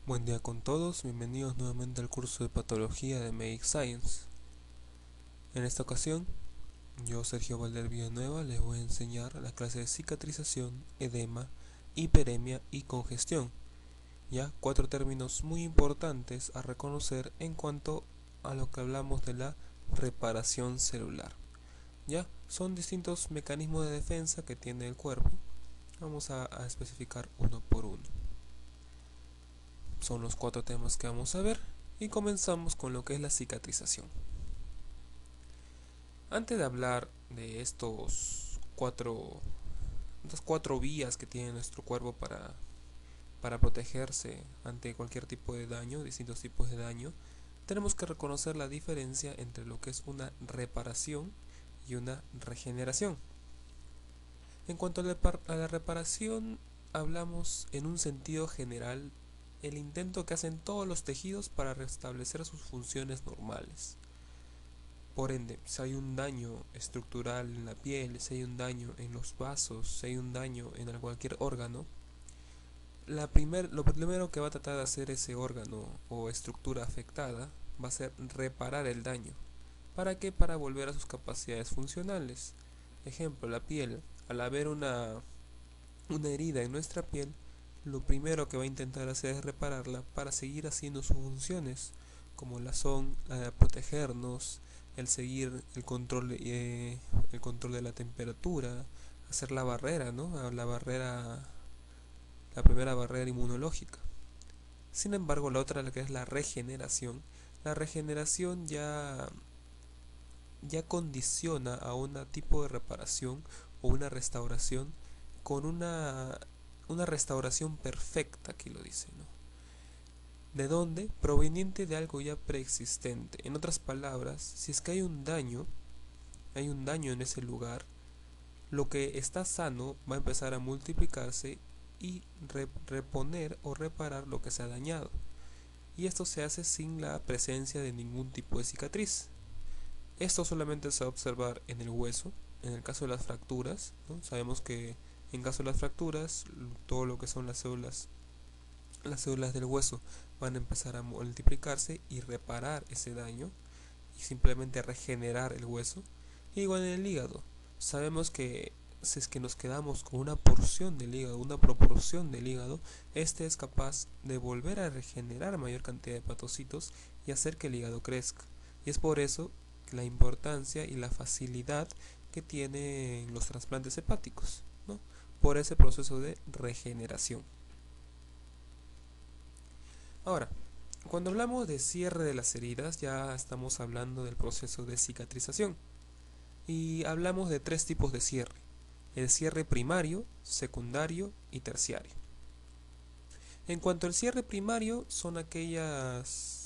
Buen día con todos, bienvenidos nuevamente al curso de patología de Medic Science. En esta ocasión, yo Sergio Valder Villanueva les voy a enseñar la clase de cicatrización, edema, hiperemia y congestión. Ya, cuatro términos muy importantes a reconocer en cuanto a lo que hablamos de la reparación celular. Ya, son distintos mecanismos de defensa que tiene el cuerpo. Vamos a especificar uno por uno. Son los cuatro temas que vamos a ver y comenzamos con lo que es la cicatrización. Antes de hablar de estas cuatro vías que tiene nuestro cuerpo para protegerse ante cualquier tipo de daño, distintos tipos de daño, tenemos que reconocer la diferencia entre lo que es una reparación y una regeneración. En cuanto a la reparación, hablamos en un sentido general el intento que hacen todos los tejidos para restablecer sus funciones normales. Por ende, si hay un daño estructural en la piel, si hay un daño en los vasos, si hay un daño en cualquier órgano, lo primero que va a tratar de hacer ese órgano o estructura afectada va a ser reparar el daño. ¿Para qué? Para volver a sus capacidades funcionales. Ejemplo, la piel. Al haber una herida en nuestra piel, lo primero que va a intentar hacer es repararla para seguir haciendo sus funciones, como la de protegernos, el seguir el control de la temperatura, hacer la barrera, ¿no? La primera barrera inmunológica. Sin embargo, la otra, la que es la regeneración ya condiciona a un tipo de reparación o una restauración con una restauración perfecta, aquí lo dice, ¿no? ¿De dónde? Proveniente de algo ya preexistente. En otras palabras, si es que hay un daño en ese lugar, lo que está sano va a empezar a multiplicarse y reponer o reparar lo que se ha dañado. Y esto se hace sin la presencia de ningún tipo de cicatriz. Esto solamente se va a observar en el hueso. En el caso de las fracturas, ¿no? Sabemos que en caso de las fracturas, todo lo que son las células del hueso van a empezar a multiplicarse y reparar ese daño y simplemente regenerar el hueso. Y igual en el hígado, sabemos que si es que nos quedamos con una porción del hígado, una proporción del hígado, este es capaz de volver a regenerar mayor cantidad de hepatocitos y hacer que el hígado crezca. Y es por eso la importancia y la facilidad que tienen los trasplantes hepáticos, ¿no? Por ese proceso de regeneración. Ahora, cuando hablamos de cierre de las heridas, ya estamos hablando del proceso de cicatrización. Y hablamos de tres tipos de cierre: el cierre primario, secundario y terciario. En cuanto al cierre primario, son aquellos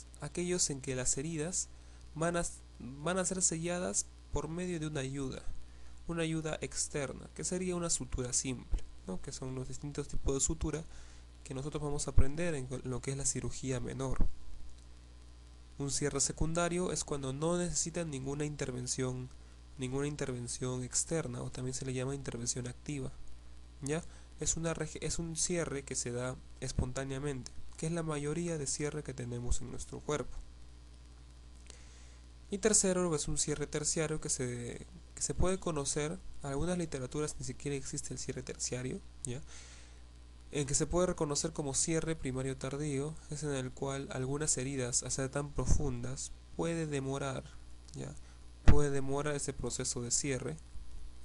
en que las heridas van a ser selladas por medio de una ayuda externa, que sería una sutura simple, ¿no? Que son los distintos tipos de sutura que nosotros vamos a aprender en lo que es la cirugía menor. Un cierre secundario es cuando no necesitan ninguna intervención externa, o también se le llama intervención activa. ¿Ya? Es un cierre que se da espontáneamente, que es la mayoría de cierre que tenemos en nuestro cuerpo. Y tercero, es un cierre terciario que se puede conocer. En algunas literaturas ni siquiera existe el cierre terciario, ¿ya? En que se puede reconocer como cierre primario tardío, es en el cual algunas heridas, al ser tan profundas, puede demorar ese proceso de cierre,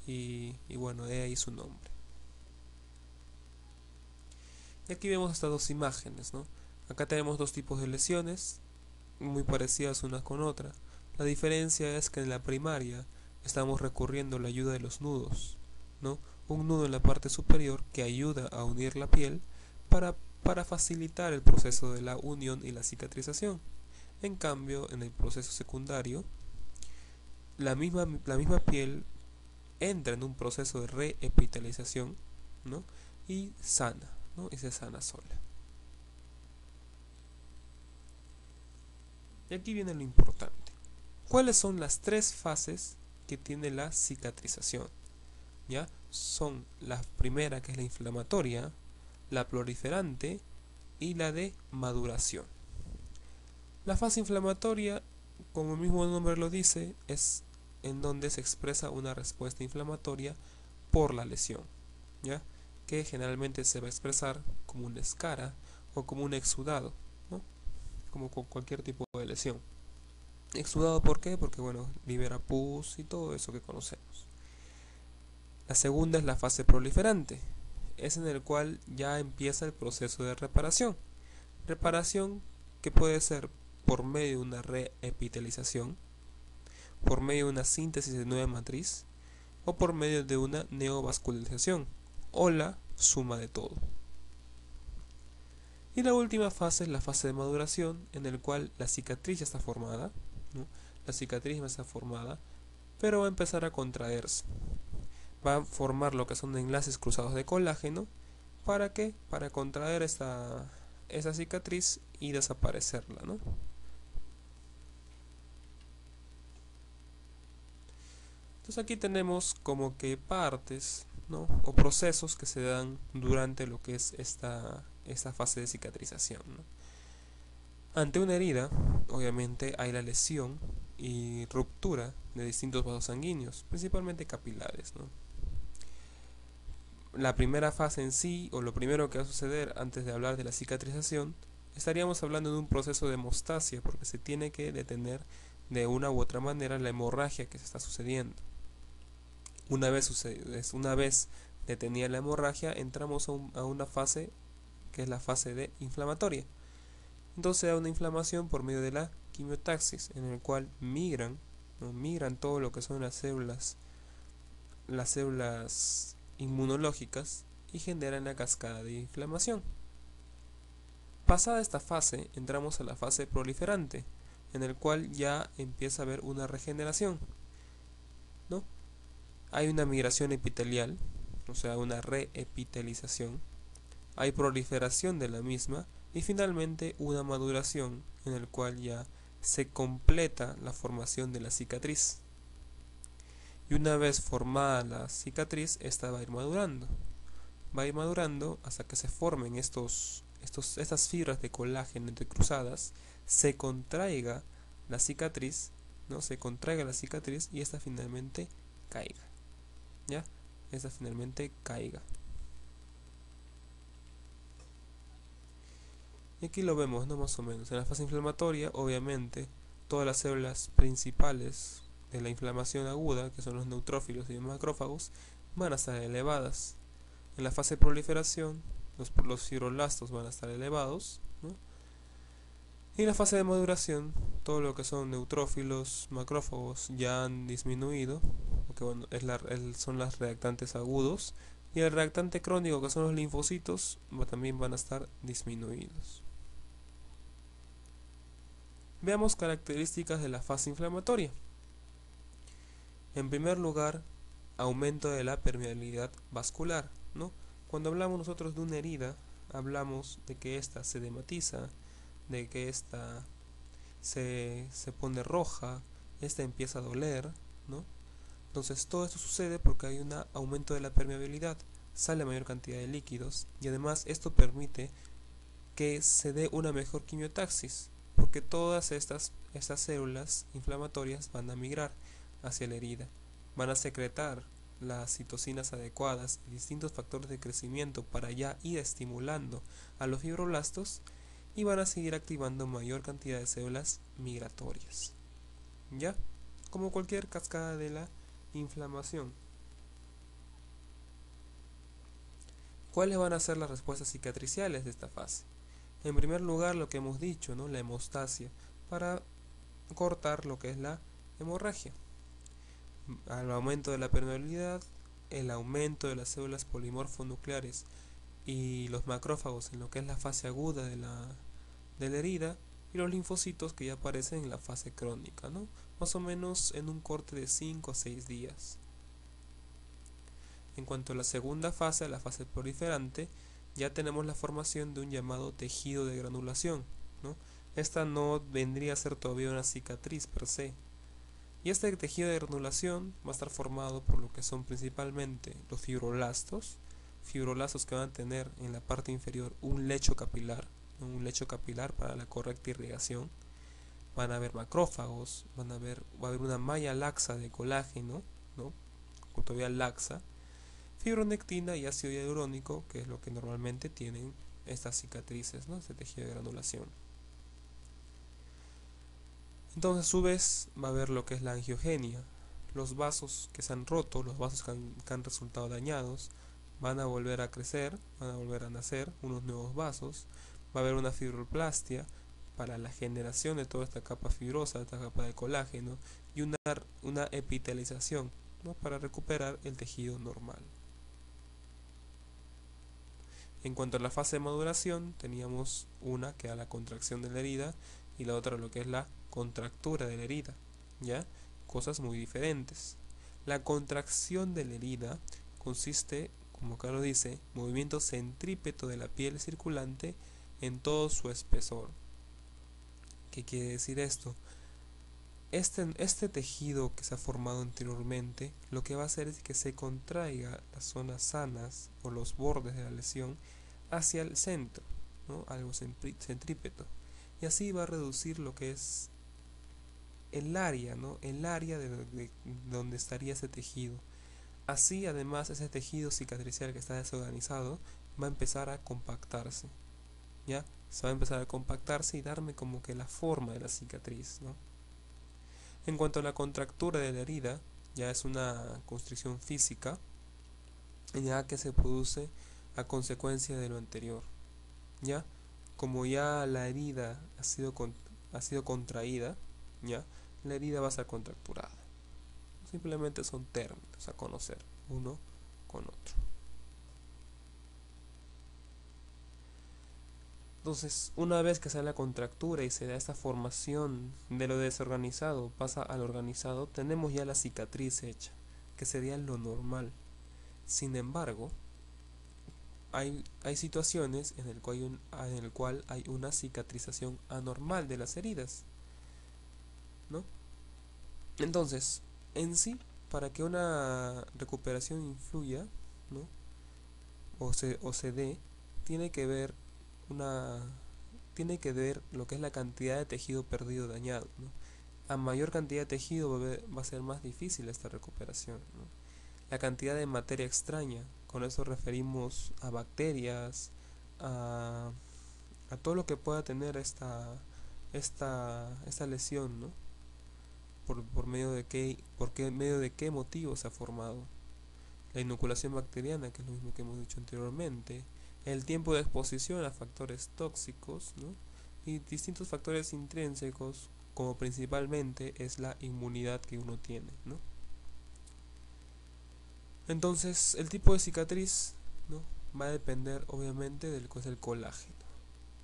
y bueno, de ahí su nombre. Y aquí vemos estas dos imágenes, ¿no? Acá tenemos dos tipos de lesiones, muy parecidas una con otra. La diferencia es que en la primaria estamos recurriendo a la ayuda de los nudos, ¿no? Un nudo en la parte superior que ayuda a unir la piel para facilitar el proceso de la unión y la cicatrización. En cambio, en el proceso secundario, la misma piel entra en un proceso de reepitelización, ¿no? Y sana, ¿no? Y se sana sola. Y aquí viene lo importante. ¿Cuáles son las tres fases que tiene la cicatrización? ¿Ya? Son la primera, que es la inflamatoria, la proliferante y la de maduración. La fase inflamatoria, como el mismo nombre lo dice, es en donde se expresa una respuesta inflamatoria por la lesión, ¿ya? Que generalmente se va a expresar como una escara o como un exudado, ¿no? Como con cualquier tipo de lesión. Exudado, ¿por qué? Porque, bueno, libera pus y todo eso que conocemos. La segunda es la fase proliferante, es en el cual ya empieza el proceso de reparación. Reparación que puede ser por medio de una reepitelización, por medio de una síntesis de nueva matriz o por medio de una neovascularización o la suma de todo. Y la última fase es la fase de maduración, en el cual la cicatriz ya está formada, ¿no? La cicatriz ya está formada, pero va a empezar a contraerse. Va a formar lo que son enlaces cruzados de colágeno. ¿Para qué? Para contraer esa cicatriz y desaparecerla, ¿no? Entonces aquí tenemos como que partes, ¿no? O procesos que se dan durante lo que es esta fase de cicatrización, ¿no? Ante una herida, obviamente hay la lesión y ruptura de distintos vasos sanguíneos, principalmente capilares, ¿no? La primera fase en sí, o lo primero que va a suceder antes de hablar de la cicatrización, estaríamos hablando de un proceso de hemostasia, porque se tiene que detener de una u otra manera la hemorragia que se está sucediendo. Una vez detenida la hemorragia, entramos a una fase que es la fase de inflamatoria. Entonces se da una inflamación por medio de la quimiotaxis, en el cual migran todo lo que son las células inmunológicas y generan la cascada de inflamación. Pasada esta fase, entramos a la fase proliferante, en el cual ya empieza a haber una regeneración, ¿no? Hay una migración epitelial, o sea, una reepitelización, hay proliferación de la misma y finalmente una maduración en el cual ya se completa la formación de la cicatriz. Y una vez formada la cicatriz, esta va a ir madurando hasta que se formen estas fibras de colágeno entrecruzadas, se contraiga la cicatriz, ¿no? Se contraiga la cicatriz y esta finalmente caiga, ¿ya? Esta finalmente caiga. Y aquí lo vemos, ¿no? Más o menos. En la fase inflamatoria, obviamente, todas las células principales de la inflamación aguda, que son los neutrófilos y los macrófagos, van a estar elevadas. En la fase de proliferación, los fibroblastos van a estar elevados, ¿no? Y en la fase de maduración, todo lo que son neutrófilos, macrófagos ya han disminuido, porque bueno, son los reactantes agudos, y el reactante crónico, que son los linfocitos, también van a estar disminuidos. Veamos características de la fase inflamatoria. En primer lugar, aumento de la permeabilidad vascular, ¿no? Cuando hablamos nosotros de una herida, hablamos de que ésta se edematiza, de que ésta se pone roja, ésta empieza a doler, ¿no? Entonces todo esto sucede porque hay un aumento de la permeabilidad, sale mayor cantidad de líquidos y además esto permite que se dé una mejor quimiotaxis, porque todas estas células inflamatorias van a migrar hacia la herida, van a secretar las citocinas adecuadas y distintos factores de crecimiento para ya ir estimulando a los fibroblastos y van a seguir activando mayor cantidad de células migratorias, ¿ya? Como cualquier cascada de la inflamación. ¿Cuáles van a ser las respuestas cicatriciales de esta fase? En primer lugar, lo que hemos dicho, ¿no? La hemostasia, para cortar lo que es la hemorragia. Al aumento de la permeabilidad, el aumento de las células polimorfonucleares y los macrófagos en lo que es la fase aguda de la herida, y los linfocitos que ya aparecen en la fase crónica, ¿no? Más o menos en un corte de 5 a 6 días. En cuanto a la segunda fase, la fase proliferante, ya tenemos la formación de un llamado tejido de granulación, ¿no? Esta no vendría a ser todavía una cicatriz per se. Y este tejido de granulación va a estar formado por lo que son principalmente los fibroblastos que van a tener en la parte inferior un lecho capilar, ¿no? Un lecho capilar para la correcta irrigación. Van a haber macrófagos, va a haber una malla laxa de colágeno, ¿no? Todavía laxa, fibronectina y ácido hialurónico, que es lo que normalmente tienen estas cicatrices, ¿no? Este tejido de granulación. Entonces, a su vez, va a haber lo que es la angiogenia. Los vasos que se han roto, los vasos que han resultado dañados, van a volver a crecer, van a volver a nacer unos nuevos vasos. Va a haber una fibroplastia para la generación de toda esta capa fibrosa, esta capa de colágeno, y una epitelización, ¿no? Para recuperar el tejido normal. En cuanto a la fase de maduración, teníamos una que era la contracción de la herida y la otra lo que es la contractura de la herida, ¿ya? Cosas muy diferentes. La contracción de la herida consiste, como acá lo dice, movimiento centrípeto de la piel circulante en todo su espesor. ¿Qué quiere decir esto? Este tejido que se ha formado anteriormente, lo que va a hacer es que se contraiga las zonas sanas o los bordes de la lesión hacia el centro, ¿no? Algo centrípeto. Y así va a reducir lo que es el área, ¿no? El área de donde estaría ese tejido. Así, además, ese tejido cicatricial que está desorganizado va a empezar a compactarse, ¿ya? Se va a empezar a compactarse y darme como que la forma de la cicatriz, ¿no? En cuanto a la contractura de la herida, ya es una constricción física, ya que se produce a consecuencia de lo anterior, ¿ya? Como ya la herida ha sido contraída, ¿ya? La herida va a ser contracturada. Simplemente son términos a conocer uno con otro. Entonces, una vez que se da la contractura y se da esta formación de lo desorganizado pasa al organizado, tenemos ya la cicatriz hecha, que sería lo normal. Sin embargo, hay situaciones en el cual hay una cicatrización anormal de las heridas, ¿no? Entonces, en sí, para que una recuperación influya, ¿no? o se dé, tiene que ver una tiene que ver lo que es la cantidad de tejido perdido dañado, ¿no? A mayor cantidad de tejido va a ser más difícil esta recuperación, ¿no? La cantidad de materia extraña, con eso referimos a bacterias, a, a todo lo que pueda tener esta lesión, ¿no? Medio de qué motivo se ha formado. La inoculación bacteriana, que es lo mismo que hemos dicho anteriormente, el tiempo de exposición a factores tóxicos, ¿no? Y distintos factores intrínsecos, como principalmente es la inmunidad que uno tiene, ¿no? Entonces, el tipo de cicatriz, ¿no? Va a depender obviamente del que es el colágeno,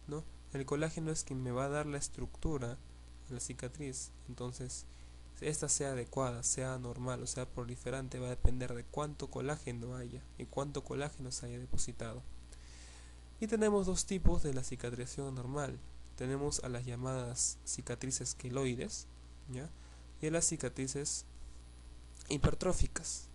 ¿no? El colágeno es quien me va a dar la estructura a la cicatriz. Entonces, esta sea adecuada, sea normal o sea proliferante, va a depender de cuánto colágeno haya y cuánto colágeno se haya depositado. Y tenemos dos tipos de la cicatrización normal. Tenemos a las llamadas cicatrices queloides, ¿ya? Y a las cicatrices hipertróficas,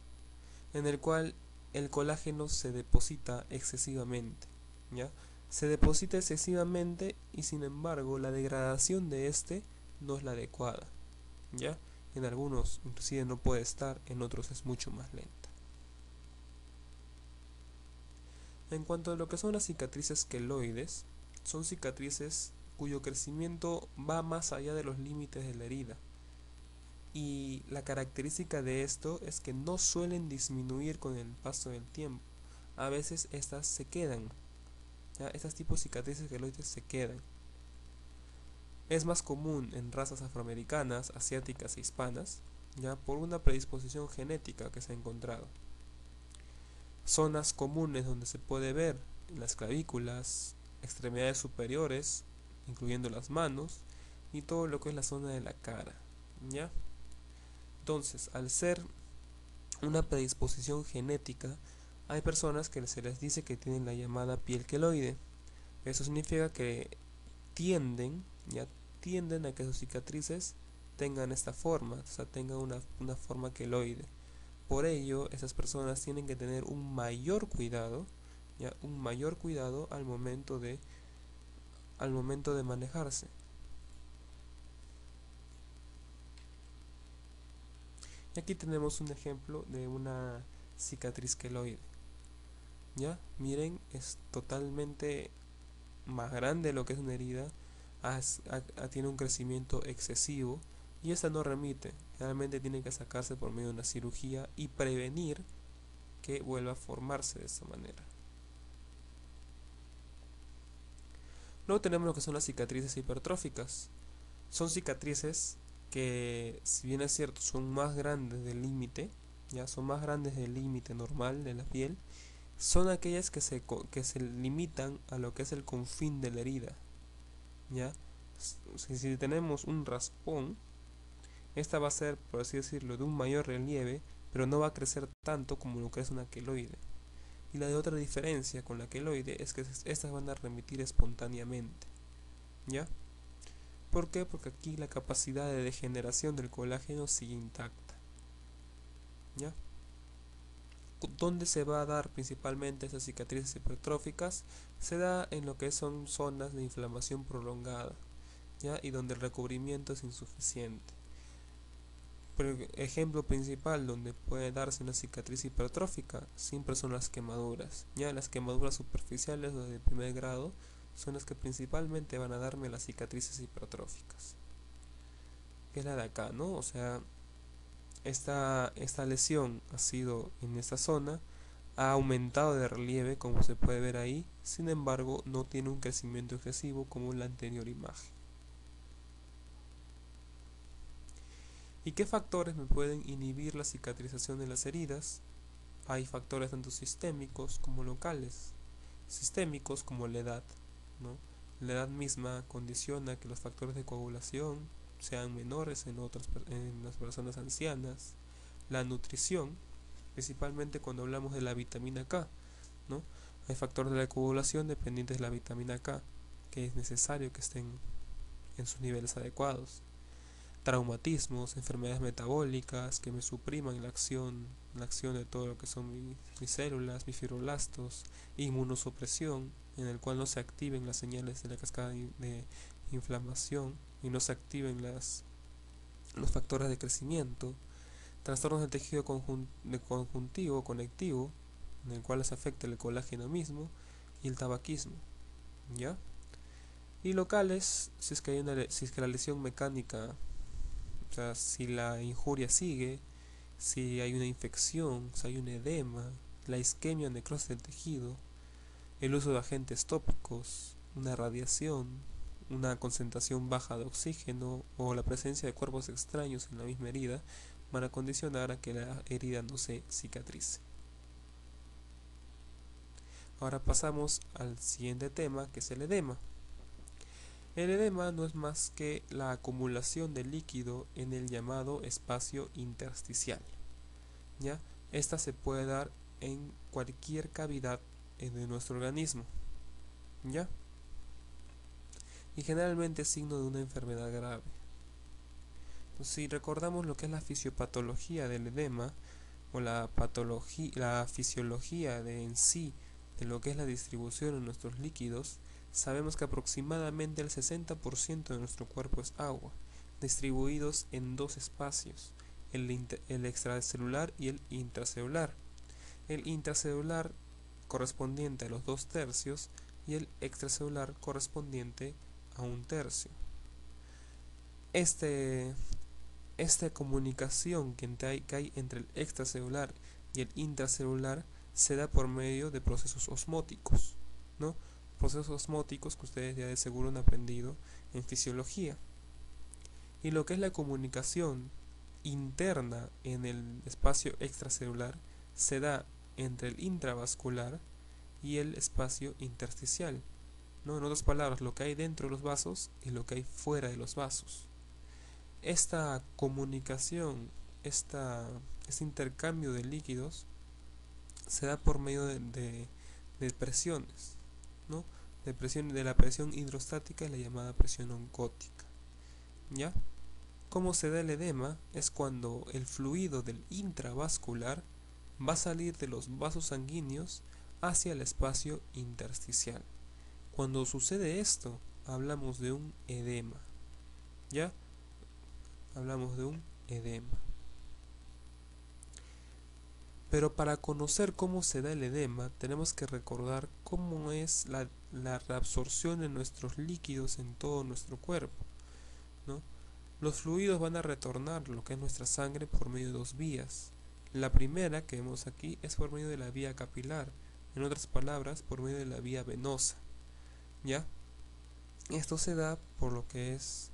en el cual el colágeno se deposita excesivamente, ¿ya? Se deposita excesivamente y sin embargo la degradación de este no es la adecuada, ¿ya? En algunos inclusive no puede estar, en otros es mucho más lenta. En cuanto a lo que son las cicatrices queloides, son cicatrices cuyo crecimiento va más allá de los límites de la herida. Y la característica de esto es que no suelen disminuir con el paso del tiempo. A veces estas se quedan, ¿ya? Estas tipos de cicatrices queloides se quedan. Es más común en razas afroamericanas, asiáticas e hispanas, ya por una predisposición genética que se ha encontrado. Zonas comunes donde se puede ver en las clavículas, extremidades superiores, incluyendo las manos, y todo lo que es la zona de la cara, ¿ya? Entonces, al ser una predisposición genética, hay personas que se les dice que tienen la llamada piel queloide. Eso significa que tienden a que sus cicatrices tengan esta forma, o sea, tengan una forma queloide. Por ello, esas personas tienen que tener un mayor cuidado, ¿ya? Un mayor cuidado al momento de al momento de manejarse. Y aquí tenemos un ejemplo de una cicatriz queloide. ¿Ya? Miren, es totalmente más grande lo que es una herida, tiene un crecimiento excesivo y esta no remite. Realmente tiene que sacarse por medio de una cirugía y prevenir que vuelva a formarse de esta manera. Luego tenemos lo que son las cicatrices hipertróficas. Son cicatrices que, si bien es cierto, son más grandes del límite, ya son más grandes del límite normal de la piel, son aquellas que se limitan a lo que es el confín de la herida. ¿Ya? Si tenemos un raspón, esta va a ser, por así decirlo, de un mayor relieve, pero no va a crecer tanto como lo que es una queloide. Y la de otra diferencia con la queloide es que estas van a remitir espontáneamente. ¿Ya? ¿Por qué? Porque aquí la capacidad de degeneración del colágeno sigue intacta. ¿Ya? ¿Dónde se va a dar principalmente esas cicatrices hipertróficas? Se da en lo que son zonas de inflamación prolongada, ¿ya? Y donde el recubrimiento es insuficiente. Pero el ejemplo principal donde puede darse una cicatriz hipertrófica siempre son las quemaduras. Ya las quemaduras superficiales o de primer grado son las que principalmente van a darme las cicatrices hipertróficas. Que es la de acá, ¿no? O sea, esta lesión ha sido en esta zona, ha aumentado de relieve como se puede ver ahí, sin embargo no tiene un crecimiento excesivo como en la anterior imagen. ¿Y qué factores me pueden inhibir la cicatrización de las heridas? Hay factores tanto sistémicos como locales. Sistémicos como la edad, ¿no? La edad misma condiciona que los factores de coagulación sean menores en las personas ancianas. La nutrición, principalmente cuando hablamos de la vitamina K, ¿no? Hay factores de la coagulación dependientes de la vitamina K, que es necesario que estén en sus niveles adecuados. Traumatismos, enfermedades metabólicas que me supriman la acción de todo lo que son mis células, mis fibroblastos, inmunosupresión, en el cual no se activen las señales de la cascada de inflamación y no se activen los factores de crecimiento, trastornos del tejido conjuntivo, conectivo, en el cual se afecta el colágeno mismo, y el tabaquismo, ¿ya? Y locales, si es que la lesión mecánica, o sea, si la injuria sigue, si hay una infección, si hay un edema, la isquemia o necrosis del tejido, el uso de agentes tópicos, una radiación, una concentración baja de oxígeno o la presencia de cuerpos extraños en la misma herida van a condicionar a que la herida no se cicatrice. Ahora pasamos al siguiente tema, que es el edema. El edema no es más que la acumulación de líquido en el llamado espacio intersticial. ¿Ya? Esta se puede dar en cualquier cavidad de nuestro organismo. ¿Ya? Y generalmente es signo de una enfermedad grave. Entonces, si recordamos lo que es la fisiopatología del edema, o la fisiología en sí de lo que es la distribución en nuestros líquidos, sabemos que aproximadamente el 60% de nuestro cuerpo es agua, distribuidos en dos espacios, el extracelular y el intracelular. El intracelular correspondiente a los 2/3 y el extracelular correspondiente a 1/3. Esta comunicación que hay entre el extracelular y el intracelular se da por medio de procesos osmóticos, ¿no? Procesos osmóticos que ustedes ya de seguro han aprendido en fisiología. Y lo que es la comunicación interna en el espacio extracelular se da entre el intravascular y el espacio intersticial, ¿no? En otras palabras, lo que hay dentro de los vasos y lo que hay fuera de los vasos. Esta comunicación, este intercambio de líquidos se da por medio de presiones, ¿no? De la presión hidrostática y la llamada presión oncótica. ¿Ya? Cómo se da el edema es cuando el fluido del intravascular va a salir de los vasos sanguíneos hacia el espacio intersticial. Cuando sucede esto, hablamos de un edema. ¿Ya? Hablamos de un edema. Pero para conocer cómo se da el edema, tenemos que recordar cómo es la reabsorción de nuestros líquidos en todo nuestro cuerpo, ¿no? Los fluidos van a retornar lo que es nuestra sangre por medio de dos vías. La primera que vemos aquí es por medio de la vía capilar, en otras palabras, por medio de la vía venosa, ¿ya? Esto se da por lo que es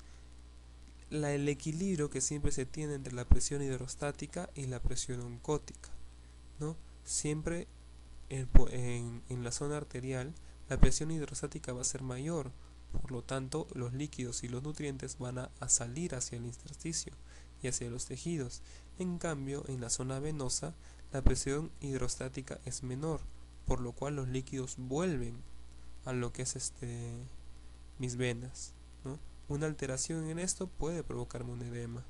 el equilibrio que siempre se tiene entre la presión hidrostática y la presión oncótica, ¿no? Siempre en la zona arterial la presión hidrostática va a ser mayor, por lo tanto los líquidos y los nutrientes van a salir hacia el intersticio y hacia los tejidos. En cambio, en la zona venosa la presión hidrostática es menor, por lo cual los líquidos vuelven a lo que es mis venas, ¿no? Una alteración en esto puede provocarme un edema,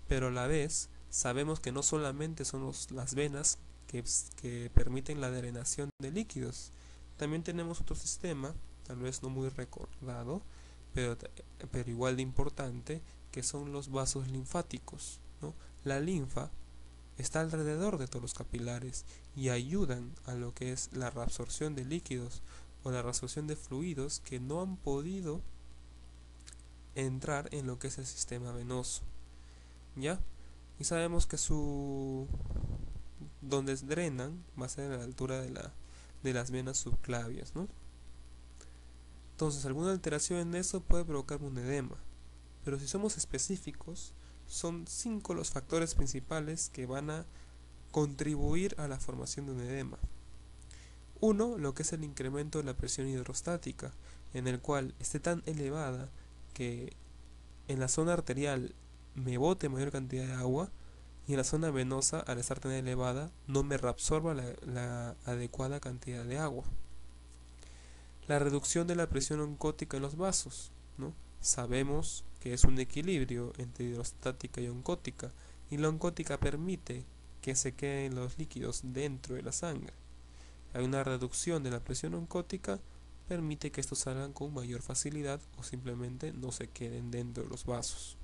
pero a la vez sabemos que no solamente son las venas que permiten la drenación de líquidos. También tenemos otro sistema, tal vez no muy recordado, pero igual de importante, que son los vasos linfáticos, ¿no? La linfa está alrededor de todos los capilares y ayudan a lo que es la reabsorción de líquidos o la reabsorción de fluidos que no han podido entrar en lo que es el sistema venoso, ¿ya? Y sabemos que donde drenan va a ser a la altura de las venas subclavias, ¿no? Entonces, alguna alteración en eso puede provocar un edema, pero si somos específicos, son 5 los factores principales que van a contribuir a la formación de un edema. Uno, lo que es el incremento de la presión hidrostática, en el cual esté tan elevada que en la zona arterial me bote mayor cantidad de agua y en la zona venosa, al estar tan elevada, no me reabsorba la adecuada cantidad de agua. La reducción de la presión oncótica en los vasos, ¿no? Sabemos que es un equilibrio entre hidrostática y oncótica, y la oncótica permite que se queden los líquidos dentro de la sangre. Hay una reducción de la presión oncótica, permite que estos salgan con mayor facilidad o simplemente no se queden dentro de los vasos.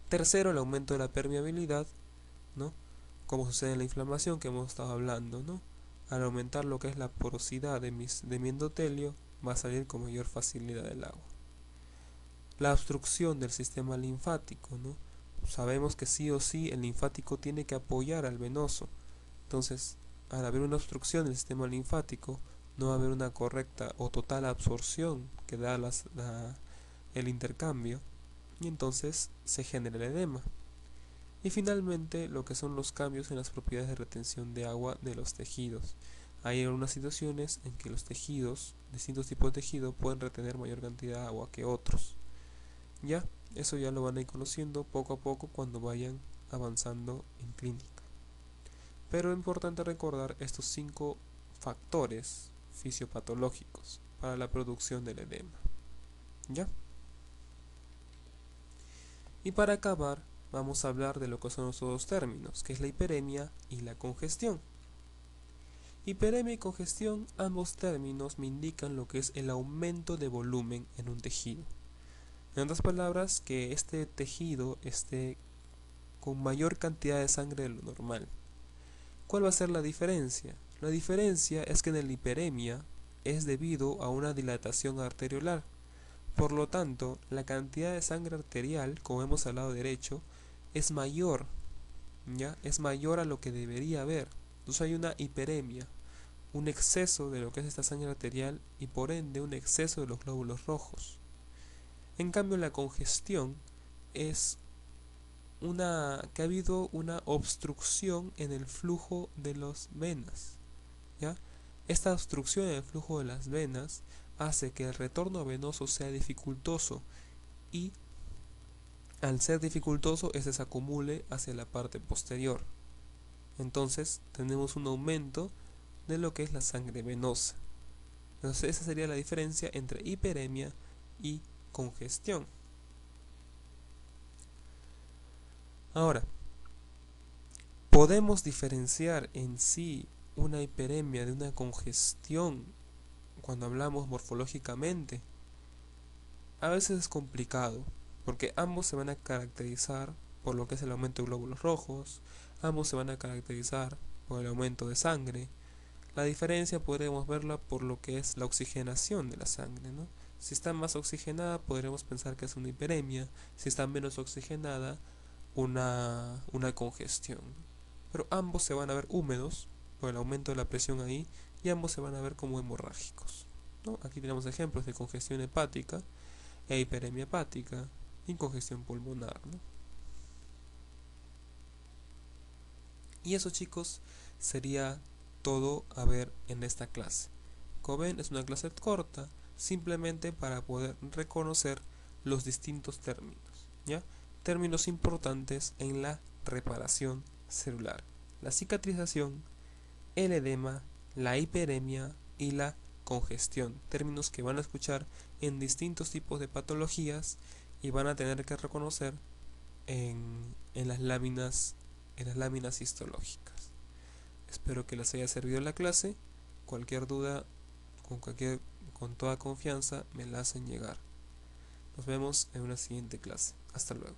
Tercero, el aumento de la permeabilidad, ¿no? Como sucede en la inflamación que hemos estado hablando, ¿no? Al aumentar lo que es la porosidad de mi endotelio, va a salir con mayor facilidad el agua. La obstrucción del sistema linfático, ¿no? Sabemos que sí o sí el linfático tiene que apoyar al venoso. Entonces, al haber una obstrucción del sistema linfático, no va a haber una correcta o total absorción que da el intercambio, y entonces se genera el edema. Y finalmente, lo que son los cambios en las propiedades de retención de agua de los tejidos. Hay algunas situaciones en que los tejidos, distintos tipos de tejido, pueden retener mayor cantidad de agua que otros. Ya, eso ya lo van a ir conociendo poco a poco cuando vayan avanzando en clínica. Pero es importante recordar estos 5 factores fisiopatológicos para la producción del edema. ¿Ya? Y para acabar, vamos a hablar de lo que son los dos términos, que es la hiperemia y la congestión. Hiperemia y congestión, ambos términos me indican lo que es el aumento de volumen en un tejido. En otras palabras, que este tejido esté con mayor cantidad de sangre de lo normal. ¿Cuál va a ser la diferencia? La diferencia es que en la hiperemia es debido a una dilatación arteriolar. Por lo tanto, la cantidad de sangre arterial, como hemos hablado derecho, es mayor, ¿ya? Es mayor a lo que debería haber. Entonces hay una hiperemia, un exceso de lo que es esta sangre arterial y por ende un exceso de los glóbulos rojos. En cambio, la congestión es que ha habido una obstrucción en el flujo de las venas, ¿ya? Esta obstrucción en el flujo de las venas hace que el retorno venoso sea dificultoso y al ser dificultoso este se acumule hacia la parte posterior. Entonces tenemos un aumento de lo que es la sangre venosa. Entonces esa sería la diferencia entre hiperemia y congestión. Ahora, podemos diferenciar en sí una hiperemia de una congestión cuando hablamos morfológicamente. A veces es complicado, porque ambos se van a caracterizar por lo que es el aumento de glóbulos rojos, ambos se van a caracterizar por el aumento de sangre. La diferencia podremos verla por lo que es la oxigenación de la sangre, ¿no? Si está más oxigenada, podremos pensar que es una hiperemia; si está menos oxigenada, una congestión. Pero ambos se van a ver húmedos por el aumento de la presión ahí, y ambos se van a ver como hemorrágicos, ¿no? Aquí tenemos ejemplos de congestión hepática e hiperemia hepática y congestión pulmonar, ¿no? Y eso, chicos, sería todo a ver en esta clase. Como ven, es una clase corta, simplemente para poder reconocer los distintos términos, ¿ya? Términos importantes en la reparación celular: la cicatrización, el edema, la hiperemia y la congestión. Términos que van a escuchar en distintos tipos de patologías y van a tener que reconocer en las láminas histológicas. Espero que les haya servido la clase. Cualquier duda, con toda confianza, me la hacen llegar. Nos vemos en una siguiente clase. Hasta luego.